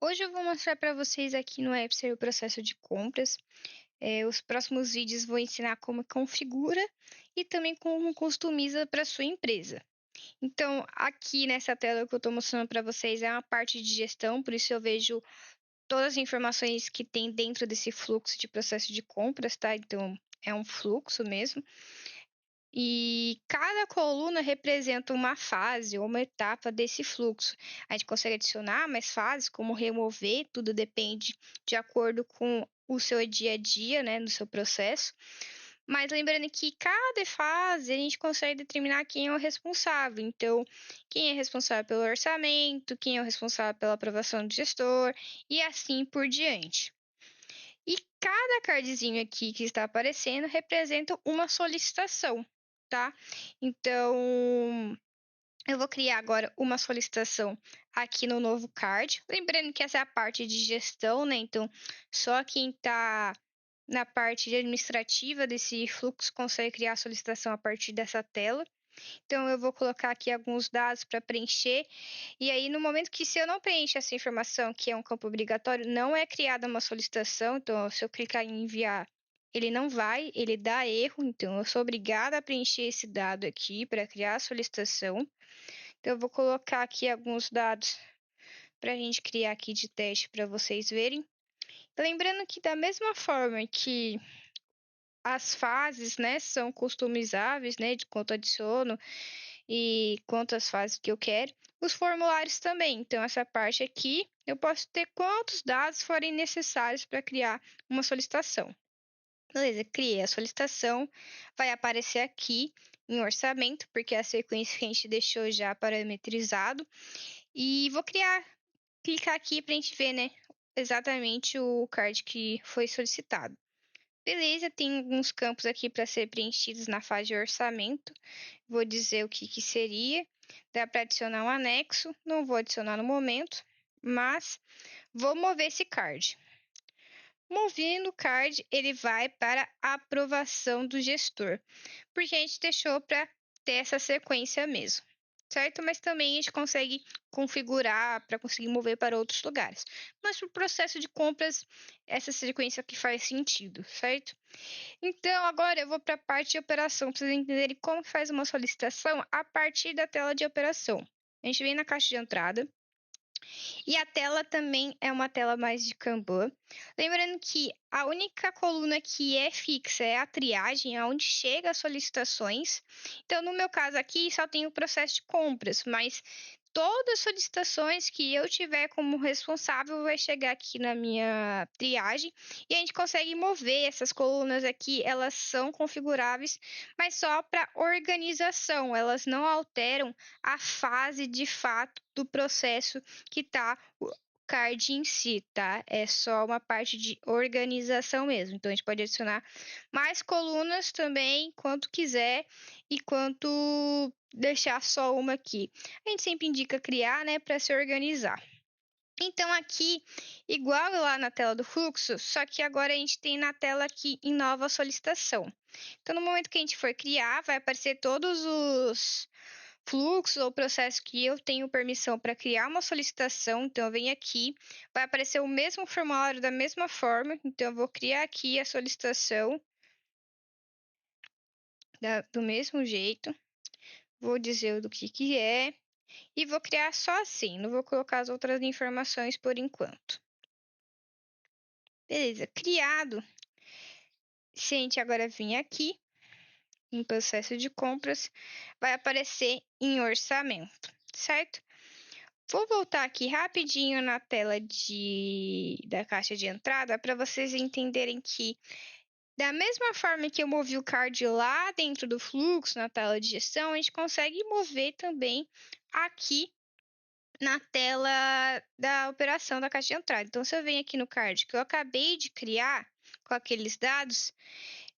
Hoje eu vou mostrar para vocês aqui no Epser o processo de compras. Os próximos vídeos vou ensinar como configura e também como customiza para sua empresa. Então, aqui nessa tela que eu estou mostrando para vocês é uma parte de gestão, por isso eu vejo todas as informações que tem dentro desse fluxo de processo de compras, tá? Então, é um fluxo mesmo. E cada coluna representa uma fase ou uma etapa desse fluxo. A gente consegue adicionar mais fases, como remover, tudo depende de acordo com o seu dia a dia, né, no seu processo. Mas lembrando que cada fase a gente consegue determinar quem é o responsável. Então, quem é responsável pelo orçamento, quem é o responsável pela aprovação do gestor e assim por diante. E cada cardzinho aqui que está aparecendo representa uma solicitação, tá? Então, eu vou criar agora uma solicitação aqui no novo card. Lembrando que essa é a parte de gestão, né? Então, só quem está na parte administrativa desse fluxo consegue criar a solicitação a partir dessa tela. Então, eu vou colocar aqui alguns dados para preencher. E aí, no momento que se eu não preencher essa informação, que é um campo obrigatório, não é criada uma solicitação. Então, se eu clicar em enviar, ele não vai, ele dá erro. Então, eu sou obrigada a preencher esse dado aqui para criar a solicitação. Então, eu vou colocar aqui alguns dados para a gente criar aqui de teste para vocês verem. Lembrando que da mesma forma que as fases, né, são customizáveis, né, de quanto adiciono e quantas fases que eu quero, os formulários também. Então, essa parte aqui, eu posso ter quantos dados forem necessários para criar uma solicitação. Beleza, criei a solicitação, vai aparecer aqui em orçamento, porque é a sequência que a gente deixou já parametrizado. E vou clicar aqui para a gente ver, né, exatamente o card que foi solicitado. Beleza, tem alguns campos aqui para ser preenchidos na fase de orçamento. Vou dizer o que seria. Dá para adicionar um anexo, não vou adicionar no momento, mas vou mover esse card. Movendo o card, ele vai para a aprovação do gestor, porque a gente deixou para ter essa sequência mesmo, certo? Mas também a gente consegue configurar para conseguir mover para outros lugares. Mas para o processo de compras, essa sequência aqui faz sentido, certo? Então, agora eu vou para a parte de operação, para vocês entenderem como faz uma solicitação a partir da tela de operação. A gente vem na caixa de entrada e a tela também é uma tela mais de Kanban. Lembrando que a única coluna que é fixa é a triagem, aonde chega as solicitações. Então, no meu caso aqui, só tem o processo de compras, mas todas as solicitações que eu tiver como responsável vai chegar aqui na minha triagem e a gente consegue mover essas colunas aqui, elas são configuráveis, mas só para organização, elas não alteram a fase de fato do processo que está o card em si, tá? É só uma parte de organização mesmo. Então a gente pode adicionar mais colunas também, quanto quiser e quanto deixar só uma aqui. A gente sempre indica criar, né, para se organizar. Então aqui, igual lá na tela do fluxo, só que agora a gente tem na tela aqui em nova solicitação. Então no momento que a gente for criar, vai aparecer todos os fluxos ou processos que eu tenho permissão para criar uma solicitação. Então eu venho aqui, vai aparecer o mesmo formulário da mesma forma. Então eu vou criar aqui a solicitação do mesmo jeito. Vou dizer do que é. E vou criar só assim, não vou colocar as outras informações por enquanto. Beleza, criado. Se a gente agora vir aqui, em processo de compras, vai aparecer em orçamento, certo? Vou voltar aqui rapidinho na tela da caixa de entrada para vocês entenderem que, da mesma forma que eu movi o card lá dentro do fluxo, na tela de gestão, a gente consegue mover também aqui na tela da operação da caixa de entrada. Então, se eu venho aqui no card que eu acabei de criar com aqueles dados,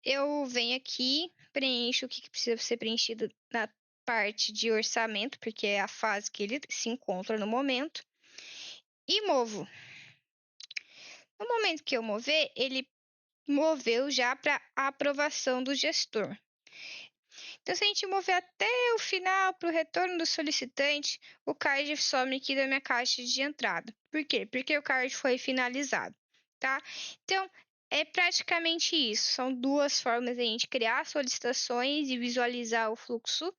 eu venho aqui, preencho o que precisa ser preenchido na parte de orçamento, porque é a fase que ele se encontra no momento, e movo. No momento que eu mover, ele moveu já para a aprovação do gestor. Então, se a gente mover até o final para o retorno do solicitante, o card some aqui da minha caixa de entrada. Por quê? Porque o card foi finalizado, tá? Então, é praticamente isso. São duas formas de a gente criar solicitações e visualizar o fluxo